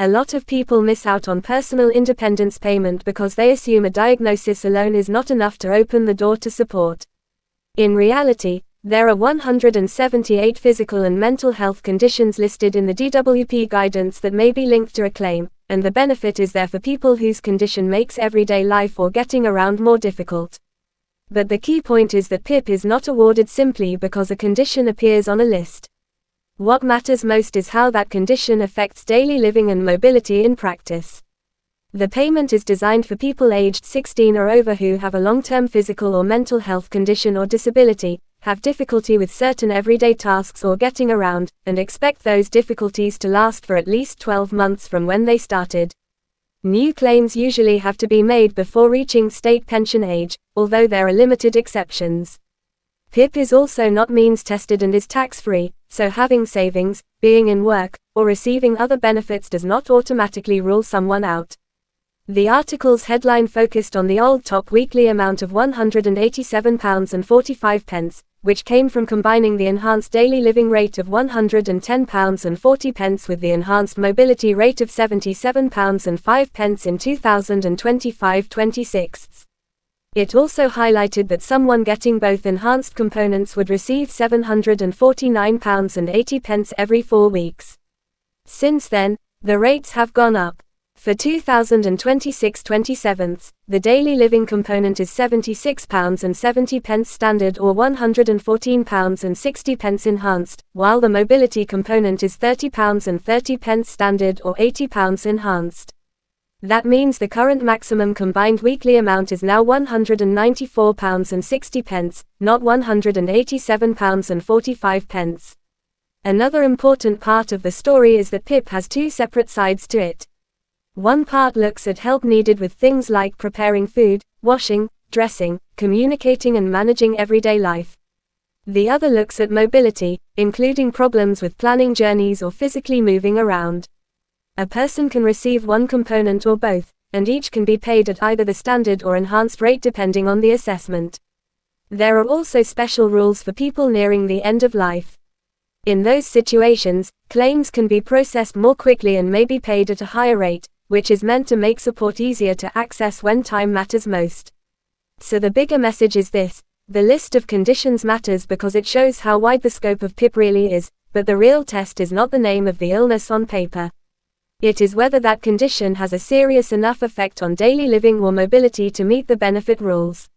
A lot of people miss out on personal independence payment because they assume a diagnosis alone is not enough to open the door to support. In reality, there are 178 physical and mental health conditions listed in the DWP guidance that may be linked to a claim, and the benefit is there for people whose condition makes everyday life or getting around more difficult. But the key point is that PIP is not awarded simply because a condition appears on a list. What matters most is how that condition affects daily living and mobility in practice. The payment is designed for people aged 16 or over who have a long-term physical or mental health condition or disability, have difficulty with certain everyday tasks or getting around, and expect those difficulties to last for at least 12 months from when they started. New claims usually have to be made before reaching state pension age, although there are limited exceptions. PIP is also not means tested and is tax-free, so having savings, being in work, or receiving other benefits does not automatically rule someone out. The article's headline focused on the old top weekly amount of £187.45, which came from combining the enhanced daily living rate of £110.40 with the enhanced mobility rate of £77.05 in 2025-26. It also highlighted that someone getting both enhanced components would receive £749.80 every 4 weeks. Since then, the rates have gone up. For 2026-27, the daily living component is £76.70 standard or £114.60 enhanced, while the mobility component is £30.30 standard or £80 enhanced. That means the current maximum combined weekly amount is now £194.60, not £187.45. Another important part of the story is that PIP has two separate sides to it. One part looks at help needed with things like preparing food, washing, dressing, communicating and managing everyday life. The other looks at mobility, including problems with planning journeys or physically moving around. A person can receive one component or both, and each can be paid at either the standard or enhanced rate depending on the assessment. There are also special rules for people nearing the end of life. In those situations, claims can be processed more quickly and may be paid at a higher rate, which is meant to make support easier to access when time matters most. So the bigger message is this: the list of conditions matters because it shows how wide the scope of PIP really is, but the real test is not the name of the illness on paper. It is whether that condition has a serious enough effect on daily living or mobility to meet the benefit rules.